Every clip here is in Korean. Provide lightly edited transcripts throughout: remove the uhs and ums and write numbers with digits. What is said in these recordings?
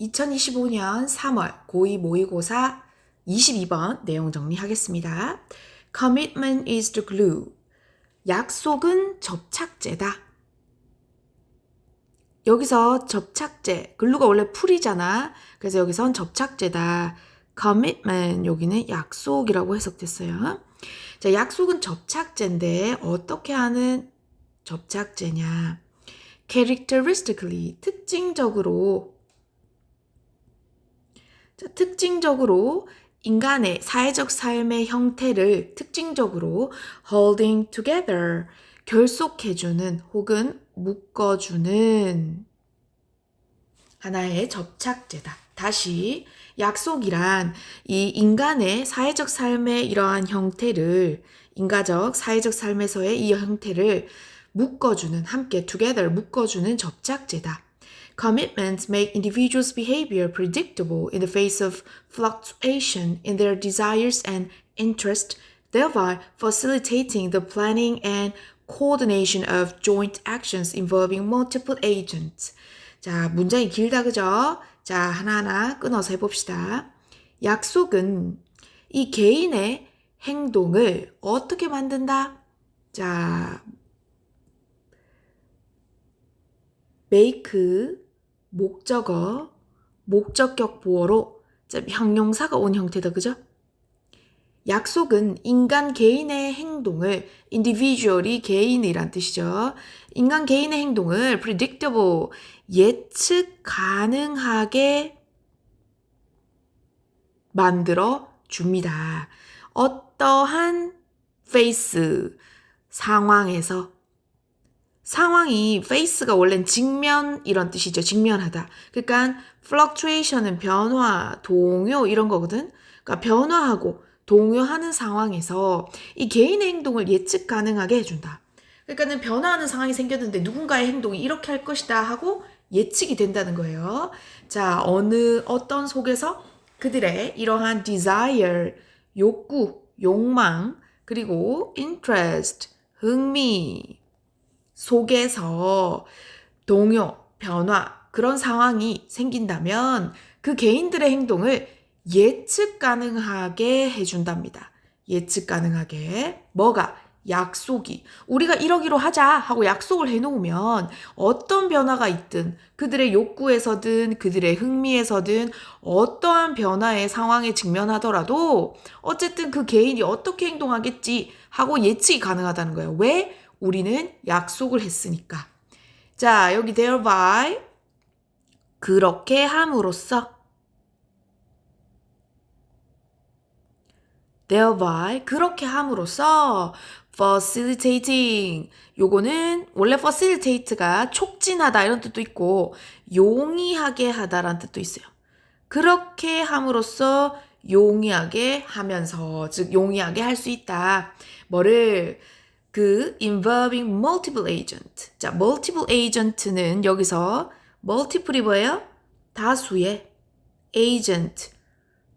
2025년 3월 고2 모의고사 22번 내용 정리하겠습니다. Commitment is the glue. 약속은 접착제다. 여기서 접착제, 글루가 원래 풀이잖아. 그래서 여기선 접착제다. Commitment, 여기는 약속이라고 해석됐어요. 자, 약속은 접착제인데 어떻게 하는 접착제냐. Characteristically, 특징적으로 인간의 사회적 삶의 형태를 특징적으로 holding together, 결속해주는 혹은 묶어주는 하나의 접착제다. 다시 약속이란 이 인간의 사회적 삶의 이러한 형태를 인가적 사회적 삶에서의 이 형태를 묶어주는 함께 together 묶어주는 접착제다. Commitments make individuals' behavior predictable in the face of fluctuation in their desires and interests, thereby facilitating the planning and coordination of joint actions involving multiple agents. 자, 문장이 길다, 그죠? 자, 하나하나 끊어서 해봅시다. 약속은 이 개인의 행동을 어떻게 만든다? 자, make, 목적어, 목적격 보어로 형용사가 온 형태다, 그죠? 약속은 인간 개인의 행동을 individual이 개인이란 뜻이죠. 인간 개인의 행동을 predictable, 예측 가능하게 만들어 줍니다. 어떠한 face, 상황에서 상황이 face가 원래는 직면 이런 뜻이죠. 직면하다. 그러니까 fluctuation은 변화, 동요 이런 거거든. 그러니까 변화하고 동요하는 상황에서 이 개인의 행동을 예측 가능하게 해준다. 그러니까는 변화하는 상황이 생겼는데 누군가의 행동이 이렇게 할 것이다 하고 예측이 된다는 거예요. 자, 어떤 속에서 그들의 이러한 desire, 욕구, 욕망, 그리고 interest, 흥미 속에서 동요, 변화, 그런 상황이 생긴다면 그 개인들의 행동을 예측 가능하게 해준답니다. 예측 가능하게. 뭐가? 약속이. 우리가 이러기로 하자 하고 약속을 해놓으면 어떤 변화가 있든 그들의 욕구에서든 그들의 흥미에서든 어떠한 변화의 상황에 직면하더라도 어쨌든 그 개인이 어떻게 행동하겠지 하고 예측이 가능하다는 거예요. 왜? 우리는 약속을 했으니까. 자, 여기 thereby 그렇게 함으로써 thereby 그렇게 함으로써 facilitating 요거는 원래 facilitate가 촉진하다 이런 뜻도 있고 용이하게 하다라는 뜻도 있어요. 그렇게 함으로써 용이하게 하면서 즉 용이하게 할 수 있다. 뭐를 involving multiple agent. 자, multiple agent는 여기서 multiple이 뭐예요? 다수의 agent,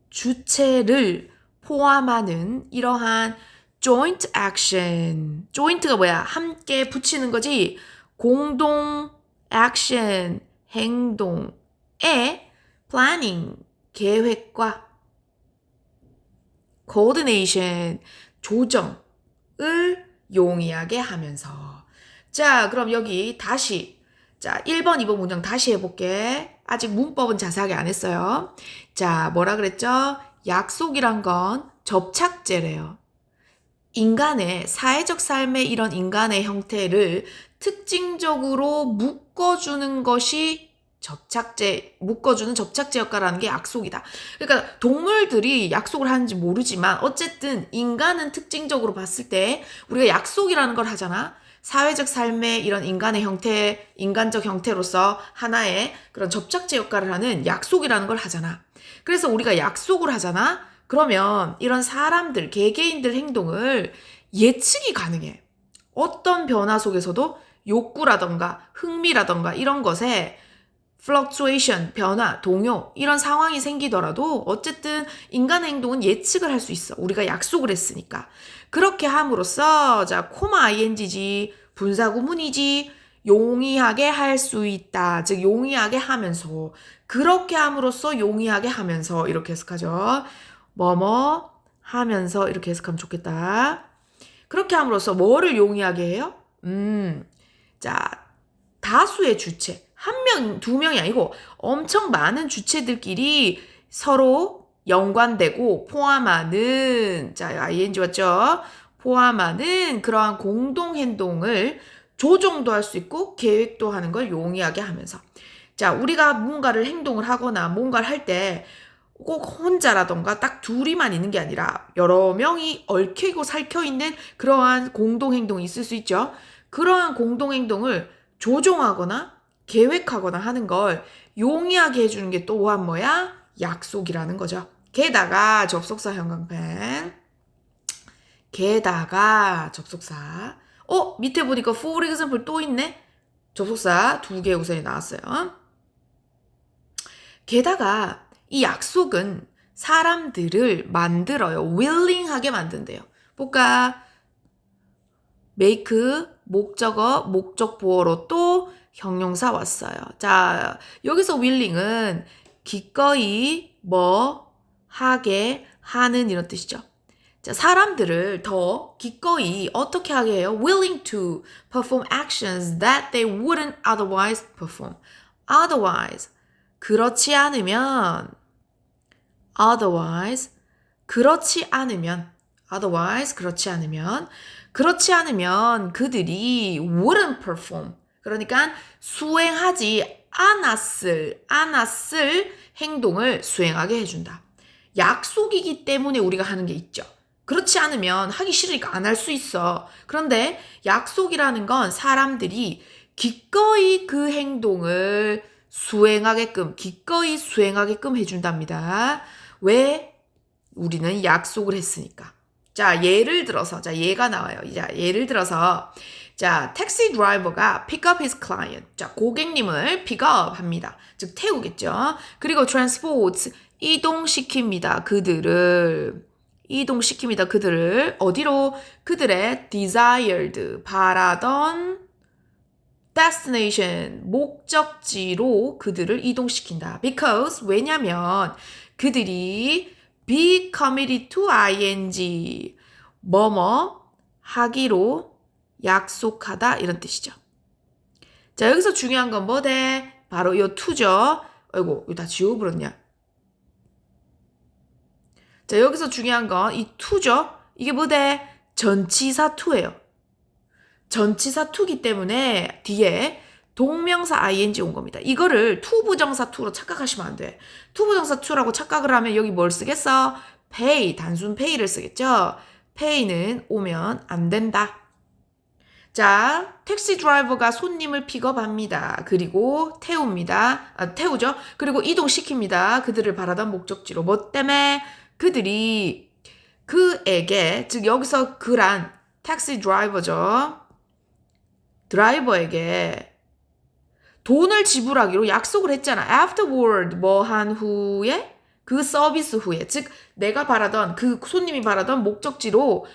주체를 포함하는 이러한 joint action. joint가 뭐야? 함께 붙이는 거지. 공동 action, 행동에 planning, 계획과 coordination, 조정을 용이하게 하면서. 자, 그럼 여기 다시. 자, 1번, 2번 문장 다시 해볼게. 아직 문법은 자세하게 안 했어요. 자, 뭐라 그랬죠? 약속이란 건 접착제래요. 인간의 사회적 삶의 이런 인간의 형태를 특징적으로 묶어주는 것이 묶어주는 접착제 역할을 하는 게 약속이다. 그러니까 동물들이 약속을 하는지 모르지만 어쨌든 인간은 특징적으로 봤을 때 우리가 약속이라는 걸 하잖아. 사회적 삶의 이런 인간의 형태, 인간적 형태로서 하나의 그런 접착제 역할을 하는 약속이라는 걸 하잖아. 그래서 우리가 약속을 하잖아. 그러면 이런 사람들, 개개인들 행동을 예측이 가능해. 어떤 변화 속에서도 욕구라던가 흥미라던가 이런 것에 fluctuation, 변화, 동요 이런 상황이 생기더라도 어쨌든 인간의 행동은 예측을 할 수 있어. 우리가 약속을 했으니까. 그렇게 함으로써 자, 코마 ing지, 분사구문이지, 용이하게 할 수 있다. 즉 용이하게 하면서 그렇게 함으로써 용이하게 하면서 이렇게 해석하죠. 뭐뭐 하면서 이렇게 해석하면 좋겠다. 그렇게 함으로써 뭐를 용이하게 해요? 자, 다수의 주체. 한 명, 두 명이 아니고 엄청 많은 주체들끼리 서로 연관되고 포함하는, 자, ing 왔죠? 포함하는 그러한 공동행동을 조정도 할 수 있고 계획도 하는 걸 용이하게 하면서. 자, 우리가 뭔가를 행동을 하거나 뭔가를 할 때 꼭 혼자라던가 딱 둘이만 있는 게 아니라 여러 명이 얽히고 살켜 있는 그러한 공동행동이 있을 수 있죠. 그러한 공동행동을 조종하거나 계획하거나 하는 걸 용이하게 해주는 게 또한 뭐야? 약속이라는 거죠. 게다가 접속사 형광펜. 게다가 접속사. 밑에 보니까 for example 또 있네? 접속사 2개 우선이 나왔어요. 게다가 이 약속은 사람들을 만들어요. willing하게 만든대요. 볼까? make, 목적어, 목적 보어로 또 형용사 왔어요. 자, 여기서 willing은 기꺼이 뭐 하게 하는 이런 뜻이죠. 자, 사람들을 더 기꺼이 어떻게 하게 해요? willing to perform actions that they wouldn't otherwise perform. otherwise, 그렇지 않으면 otherwise, 그렇지 않으면 그들이 wouldn't perform. 그러니까 수행하지 않았을 행동을 수행하게 해준다. 약속이기 때문에 우리가 하는 게 있죠. 그렇지 않으면 하기 싫으니까 안 할 수 있어. 그런데 약속이라는 건 사람들이 기꺼이 그 행동을 기꺼이 수행하게끔 해준답니다. 왜? 우리는 약속을 했으니까. 자, 예를 들어서, 자, 예가 나와요. 자, 예를 들어서, 자, 택시 드라이버가 pick up his client. 자, 고객님을 pick up 합니다. 즉, 태우겠죠. 그리고 transport, 이동시킵니다. 그들을 어디로? 그들의 desired, 바라던 destination, 목적지로 그들을 이동시킨다. because, 왜냐면 그들이 be committed to ing, 뭐뭐 하기로 약속하다 이런 뜻이죠. 자, 여기서 중요한 건 뭐대? 바로 이 to죠. 아이고, 이거 다 지워버렸냐? 자, 여기서 중요한 건 이 to죠. 이게 뭐대? 전치사 to예요. 전치사 to기 때문에 뒤에 동명사 ing 온 겁니다. 이거를 투부정사 to로 착각하시면 안 돼. 투부정사 to라고 착각을 하면 여기 뭘 쓰겠어? pay, 단순 pay를 쓰겠죠? pay는 오면 안 된다. 자, 택시 드라이버가 손님을 픽업합니다. 그리고 태우죠. 그리고 이동시킵니다. 그들을 바라던 목적지로. 뭐 때문에? 그들이 그에게, 즉 여기서 그란 택시 드라이버죠. 드라이버에게 돈을 지불하기로 약속을 했잖아. afterward, 뭐 한 후에? 그 서비스 후에. 즉 내가 바라던, 그 손님이 바라던 목적지로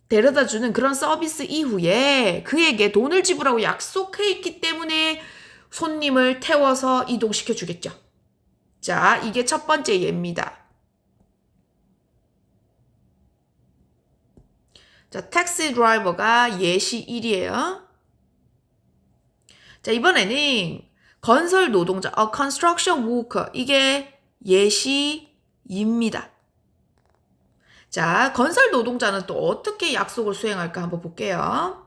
데려다주는 그런 서비스 이후에 그에게 돈을 지불하고 약속해 있기 때문에 손님을 태워서 이동시켜 주겠죠. 자, 이게 첫 번째 예입니다. 자, 택시 드라이버가 예시 1이에요. 자, 이번에는 건설 노동자, construction worker, 이게 예시입니다. 자, 건설 노동자는 또 어떻게 약속을 수행할까 한번 볼게요.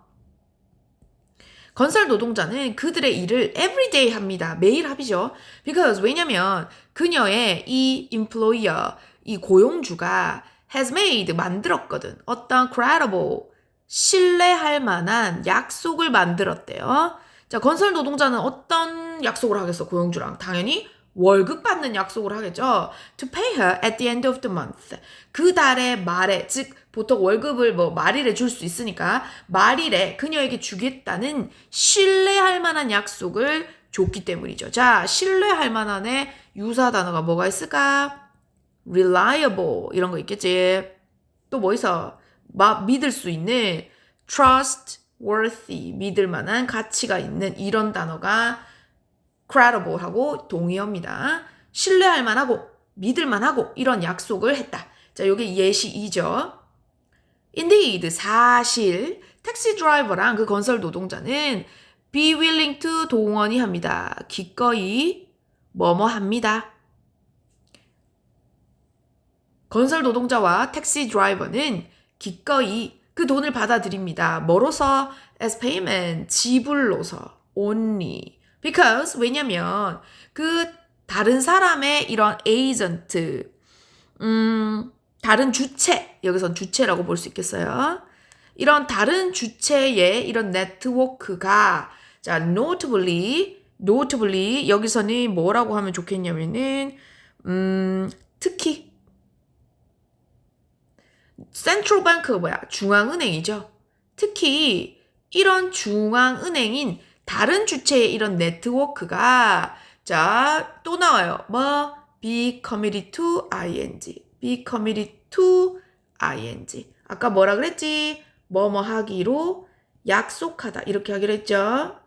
건설 노동자는 그들의 일을 everyday 합니다. 매일 합이죠. because, 왜냐면 그녀의 이 employer, 이 고용주가 has made, 만들었거든. 어떤 credible, 신뢰할 만한 약속을 만들었대요. 자, 건설 노동자는 어떤 약속을 하겠어, 고용주랑? 당연히 월급 받는 약속을 하겠죠. To pay her at the end of the month. 그 달의 말에, 즉 보통 월급을 뭐 말일에 줄 수 있으니까 말일에 그녀에게 주겠다는 신뢰할 만한 약속을 줬기 때문이죠. 자, 신뢰할 만한의 유사 단어가 뭐가 있을까? reliable 이런 거 있겠지. 또 뭐 있어? 믿을 수 있는 trust, worthy, 믿을 만한 가치가 있는 이런 단어가 credible하고 동의어입니다. 신뢰할 만하고 믿을 만하고 이런 약속을 했다. 자, 요게 예시 2죠. Indeed, 사실 택시 드라이버랑 그 건설 노동자는 be willing to 동원이 합니다. 기꺼이 뭐뭐 합니다. 건설 노동자와 택시 드라이버는 기꺼이 그 돈을 받아들입니다. 뭐로서? as payment, 지불로서. only. because, 왜냐면 그 다른 사람의 이런 에이전트, 다른 주체, 여기선 주체라고 볼 수 있겠어요. 이런 다른 주체의 이런 네트워크가 자, notably 여기서는 뭐라고 하면 좋겠냐면은 특히 센트럴 뱅크가 뭐야? 중앙은행이죠. 특히 이런 중앙은행인 다른 주체의 이런 네트워크가 자, 또 나와요. 뭐 be committed to ing. be committed to ing. 아까 뭐라 그랬지? 뭐뭐 하기로 약속하다. 이렇게 하기로 했죠.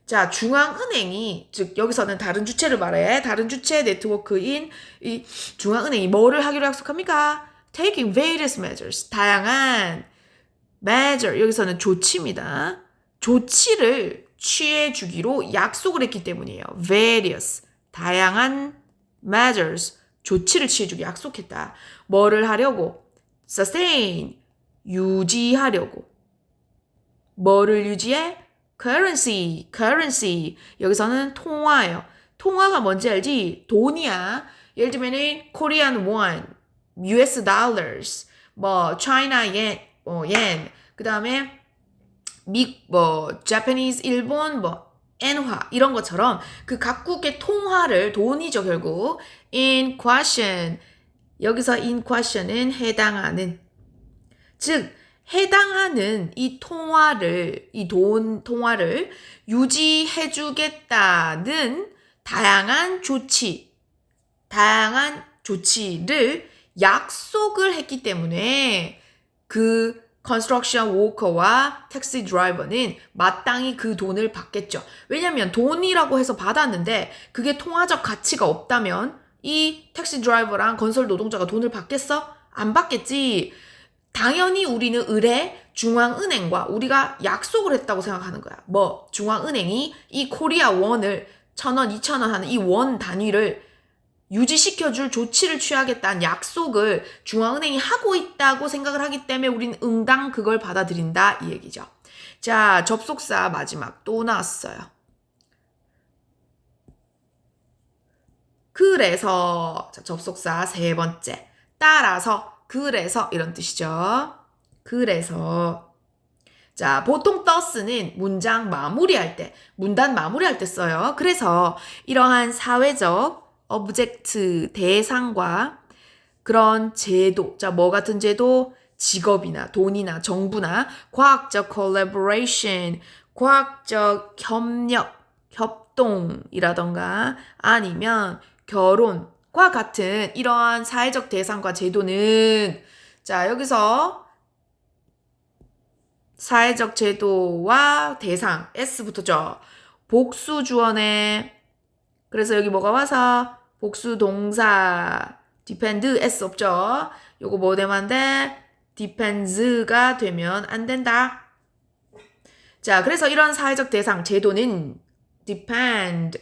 자, 중앙은행이, 즉, 여기서는 다른 주체를 말해. 다른 주체 네트워크인 이 중앙은행이 뭐를 하기로 약속합니까? Taking various measures. 다양한 measure. 여기서는 조치입니다. 조치를 취해주기로 약속을 했기 때문이에요. various. 다양한 measures. 조치를 취해주기 약속했다. 뭐를 하려고? sustain. 유지하려고. 뭐를 유지해? currency. 여기서는 통화예요. 통화가 뭔지 알지? 돈이야. 예를 들면은 Korean won, US dollars, 뭐 China yen, 그 다음에 Japanese 일본 엔화 이런 것처럼 그 각국의 통화를 돈이죠 결국. in question. 여기서 in question은 해당하는. 즉 해당하는 이 통화를, 이 돈 통화를 유지해주겠다는 다양한 조치를 약속을 했기 때문에 그 컨스트럭션 워커와 택시 드라이버는 마땅히 그 돈을 받겠죠. 왜냐면 돈이라고 해서 받았는데 그게 통화적 가치가 없다면 이 택시 드라이버랑 건설 노동자가 돈을 받겠어? 안 받겠지. 당연히 우리는 중앙은행과 우리가 약속을 했다고 생각하는 거야. 뭐 중앙은행이 이 코리아 원을 1,000원, 2,000원 하는 이 원 단위를 유지시켜줄 조치를 취하겠다는 약속을 중앙은행이 하고 있다고 생각을 하기 때문에 우리는 응당 그걸 받아들인다 이 얘기죠. 자, 접속사 마지막 또 나왔어요. 그래서 자, 접속사 세 번째 따라서 그래서 이런 뜻이죠. 그래서 자, 보통 thus는 문장 마무리할 때, 문단 마무리할 때 써요. 그래서 이러한 사회적 오브젝트 대상과 그런 제도, 자, 뭐 같은 제도? 직업이나 돈이나 정부나 과학적 collaboration, 과학적 협동이라던가 아니면 결혼과 같은 이러한 사회적 대상과 제도는 자, 여기서 사회적 제도와 대상, S 붙었죠. 복수 주어네. 그래서 여기 뭐가 와서 복수 동사 depend, S 없죠. 요거 뭐 되면 안 돼? depends가 되면 안 된다. 자, 그래서 이런 사회적 대상, 제도는 depend,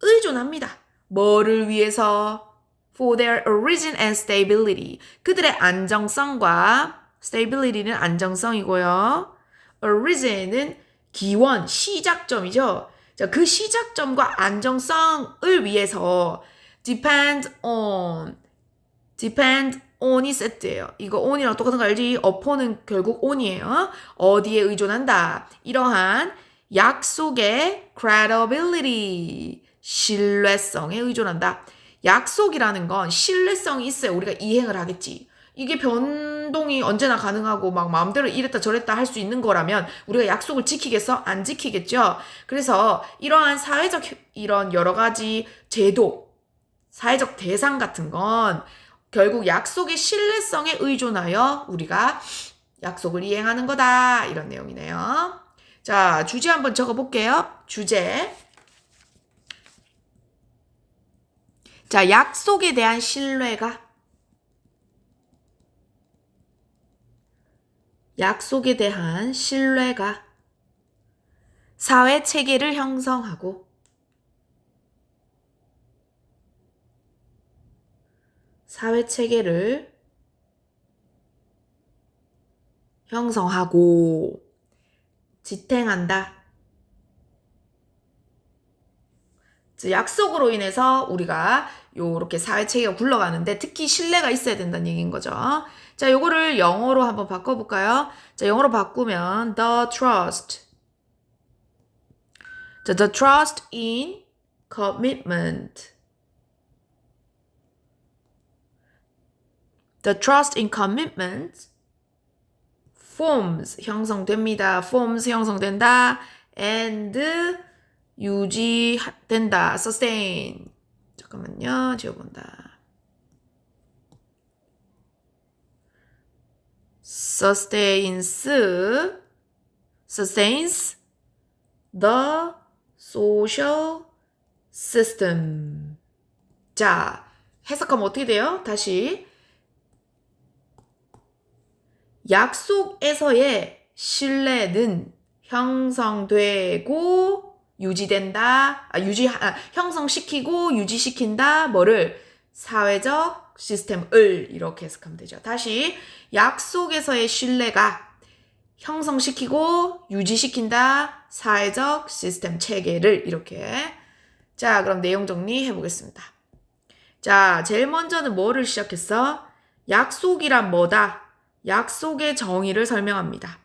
의존합니다. 뭐를 위해서? For their origin and stability. 그들의 안정성과 stability는 안정성이고요. origin은 기원, 시작점이죠. 자, 그 시작점과 안정성을 위해서 depend on이 세트예요. 이거 on이랑 똑같은 거 알지? upon은 결국 on이에요. 어디에 의존한다? 이러한 약속의 credibility, 신뢰성에 의존한다. 약속이라는 건 신뢰성이 있어야 우리가 이행을 하겠지. 이게 변동이 언제나 가능하고 막 마음대로 이랬다 저랬다 할 수 있는 거라면 우리가 약속을 지키겠어? 안 지키겠죠? 그래서 이러한 사회적 이런 여러 가지 제도, 사회적 대상 같은 건 결국 약속의 신뢰성에 의존하여 우리가 약속을 이행하는 거다. 이런 내용이네요. 자, 주제 한번 적어볼게요. 주제. 자, 약속에 대한 신뢰가 사회 체계를 형성하고 지탱한다. 약속으로 인해서 우리가 요렇게 사회 체계가 굴러가는데 특히 신뢰가 있어야 된다는 얘기인 거죠. 자, 요거를 영어로 한번 바꿔볼까요? 자, 영어로 바꾸면 the trust. 자, the trust in commitment. The trust in commitment forms 형성됩니다. forms 형성된다. and 유지된다. sustain. 잠깐만요. 지워본다. sustains the social system. 자, 해석하면 어떻게 돼요? 다시. 약속에서의 신뢰는 형성되고 유지된다. 형성시키고 유지시킨다. 뭐를? 사회적 시스템을 이렇게 해석하면 되죠. 다시 약속에서의 신뢰가 형성시키고 유지시킨다. 사회적 시스템 체계를 이렇게. 자, 그럼 내용 정리해 보겠습니다. 자, 제일 먼저는 뭐를 시작했어? 약속이란 뭐다? 약속의 정의를 설명합니다.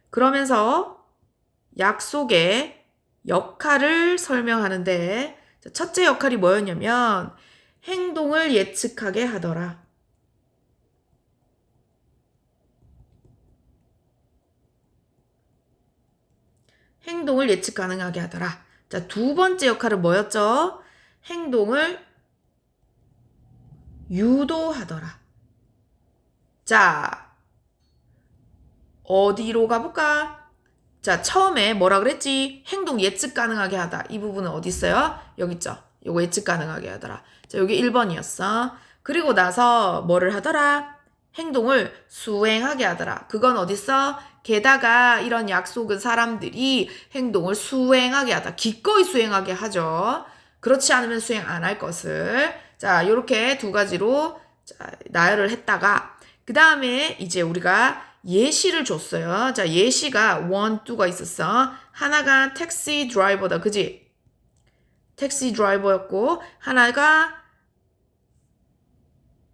그러면서 약속의 역할을 설명하는데 첫째 역할이 뭐였냐면 행동을 예측하게 하더라. 행동을 예측 가능하게 하더라. 자, 두 번째 역할은 뭐였죠? 행동을 유도하더라. 자, 어디로 가볼까? 자, 처음에 뭐라 그랬지? 행동 예측 가능하게 하다. 이 부분은 어디 있어요? 여기 있죠? 요거 예측 가능하게 하더라. 자, 여기 1번이었어. 그리고 나서 뭐를 하더라? 행동을 수행하게 하더라. 그건 어디 있어? 게다가 이런 약속은 사람들이 행동을 수행하게 하다. 기꺼이 수행하게 하죠. 그렇지 않으면 수행 안 할 것을. 자, 요렇게 두 가지로 나열을 했다가 그 다음에 이제 우리가 예시를 줬어요. 자, 예시가 1, 2가 있었어. 하나가 택시 드라이버다. 그지? 택시 드라이버였고 하나가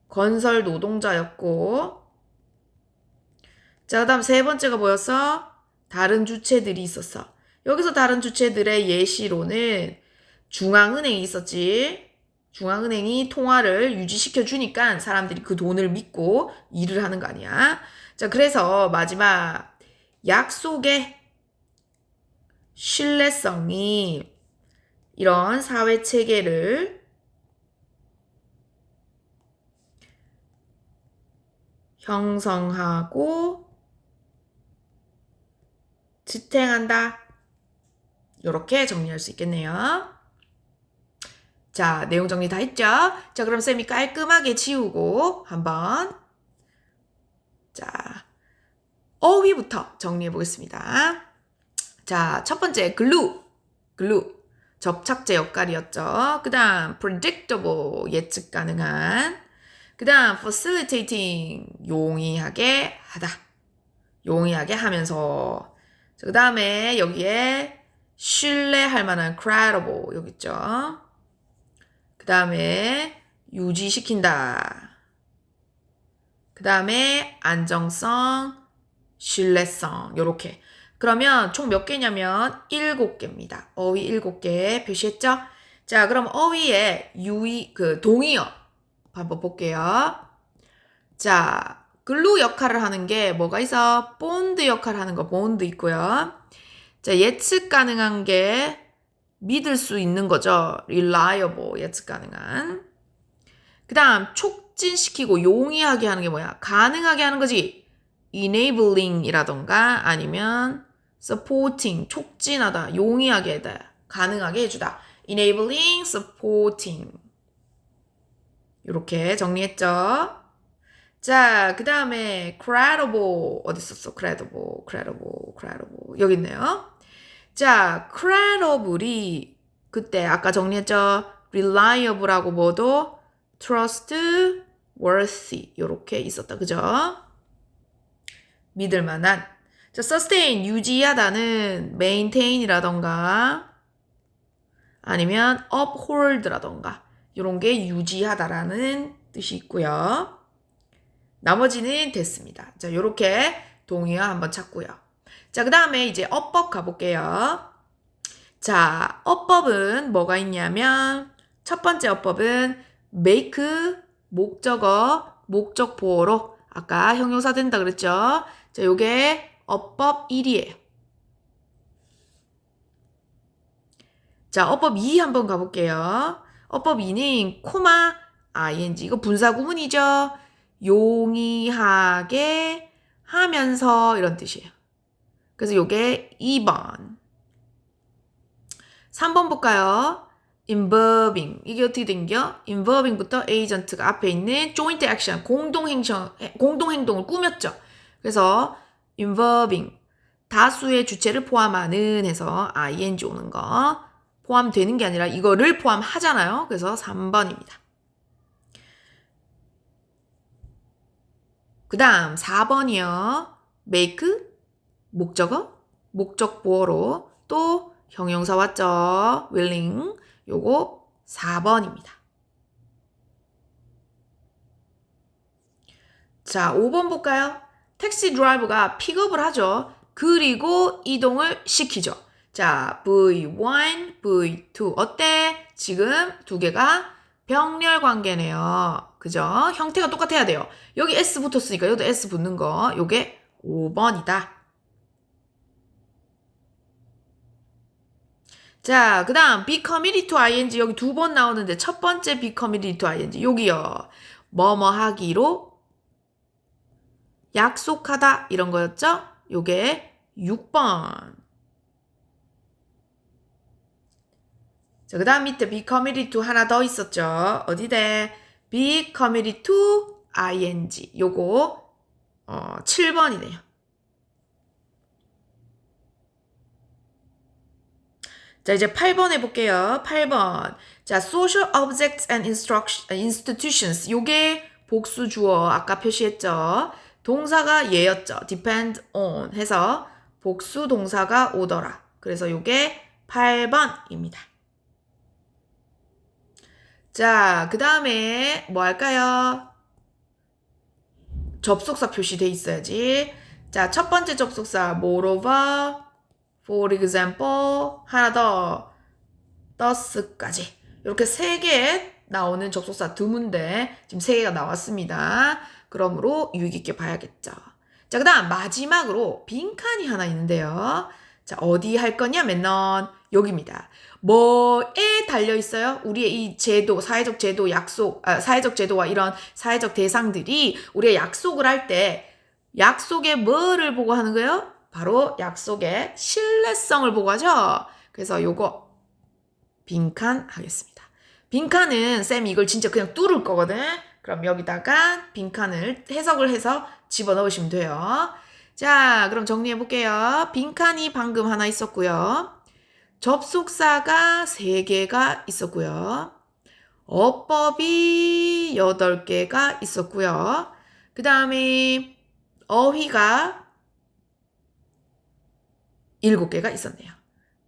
건설 노동자였고 자, 그 다음 세 번째가 뭐였어? 다른 주체들이 있었어. 여기서 다른 주체들의 예시로는 중앙은행이 있었지. 중앙은행이 통화를 유지시켜 주니까 사람들이 그 돈을 믿고 일을 하는 거 아니야. 자, 그래서 마지막 약속의 신뢰성이 이런 사회 체계를 형성하고 지탱한다. 이렇게 정리할 수 있겠네요. 자, 내용 정리 다 했죠? 자, 그럼 쌤이 깔끔하게 지우고 한번 자, 어휘부터 정리해 보겠습니다. 자, 첫 번째 glue. 접착제 역할이었죠. 그 다음 predictable 예측 가능한. 그 다음 facilitating 용이하게 하다. 용이하게 하면서. 그 다음에 여기에 신뢰할 만한 credible 여기 있죠. 그 다음에 유지시킨다. 그 다음에 안정성, 신뢰성 요렇게. 그러면 총 몇 개냐면 7개입니다. 어휘 7개 표시했죠? 자, 그럼 어휘의 동의어 한번 볼게요. 자, 글루 역할을 하는 게 뭐가 있어? 본드 역할을 하는 거 본드 있고요. 자, 예측 가능한 게 믿을 수 있는 거죠. reliable 예측 가능한. 그 다음 촉진시키고 용이하게 하는 게 뭐야? 가능하게 하는 거지. enabling이라던가 아니면 supporting, 촉진하다, 용이하게 하다, 가능하게 해주다. enabling, supporting. 이렇게 정리했죠? 자, 그 다음에 credible 어디 있었어? credible 여기 있네요. 자, credible이 그때 아까 정리했죠? reliable하고 뭐도 trustworthy 이렇게 있었다. 그죠? 믿을 만한. 자, sustain 유지하다는 maintain이라던가 아니면 uphold라던가 이런 게 유지하다라는 뜻이 있고요. 나머지는 됐습니다. 자, 요렇게 동의어 한번 찾고요. 자, 그 다음에 이제 어법 가볼게요. 자, 어법은 뭐가 있냐면 첫 번째 어법은 make 목적어 목적 보어로 아까 형용사 된다 그랬죠? 자, 요게 어법 1이에요. 자, 어법 2 한번 가볼게요. 어법 2는 코마 ing 이거 분사 구문이죠. 용이하게 하면서 이런 뜻이에요. 그래서 요게 2번. 3번 볼까요? involving 이게 어떻게 된겨? involving부터 agent가 앞에 있는 joint action 공동행동을 꾸몄죠. 그래서 involving 다수의 주체를 포함하는 해서 ing 오는 거 포함되는 게 아니라 이거를 포함하잖아요. 그래서 3번입니다. 그 다음 4번이요. make 목적어 목적 보어로 또 형용사 왔죠. willing 요거 4번입니다. 자, 5번 볼까요? 택시 드라이버가 픽업을 하죠. 그리고 이동을 시키죠. 자, V1, V2 어때? 지금 두 개가 병렬 관계네요. 그죠? 형태가 똑같아야 돼요. 여기 S 붙었으니까 여기도 S 붙는 거 요게 5번이다. 자, 그 다음 be committed to ing 여기 두 번 나오는데 첫 번째 be committed to ing 여기요. 뭐뭐 하기로 약속하다 이런 거였죠? 요게 6번. 자, 그 다음 밑에 be committed to 하나 더 있었죠? 어디대? be committed to ing 요거 7번이네요. 자, 이제 8번 해볼게요. 8번. 자, social objects and institutions. 요게 복수 주어 아까 표시했죠. 동사가 얘였죠. depend on 해서 복수 동사가 오더라. 그래서 요게 8번입니다. 자, 그 다음에 뭐 할까요? 접속사 표시돼 있어야지. 자, 첫 번째 접속사 moreover, for example, 하나 더 thus까지 이렇게 3개 나오는 접속사 드문데 지금 3개가 나왔습니다. 그러므로 유익 있게 봐야겠죠. 자, 그 다음 마지막으로 빈칸이 하나 있는데요. 자, 어디 할 거냐면 여기입니다. 뭐에 달려 있어요? 우리의 이 제도, 사회적 제도, 사회적 제도와 이런 사회적 대상들이 우리가 약속을 할 때 약속에 뭐를 보고 하는 거예요? 바로 약속의 신뢰성을 보고 하죠. 그래서 요거 빈칸 하겠습니다. 빈칸은 쌤이 이걸 진짜 그냥 뚫을 거거든. 그럼 여기다가 빈칸을 해석을 해서 집어넣으시면 돼요. 자, 그럼 정리해 볼게요. 빈칸이 방금 하나 있었고요. 접속사가 3개가 있었고요. 어법이 8개가 있었고요. 그 다음에 어휘가 7개가 있었네요.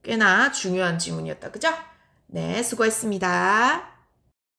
꽤나 중요한 지문이었다. 그죠? 네, 수고했습니다.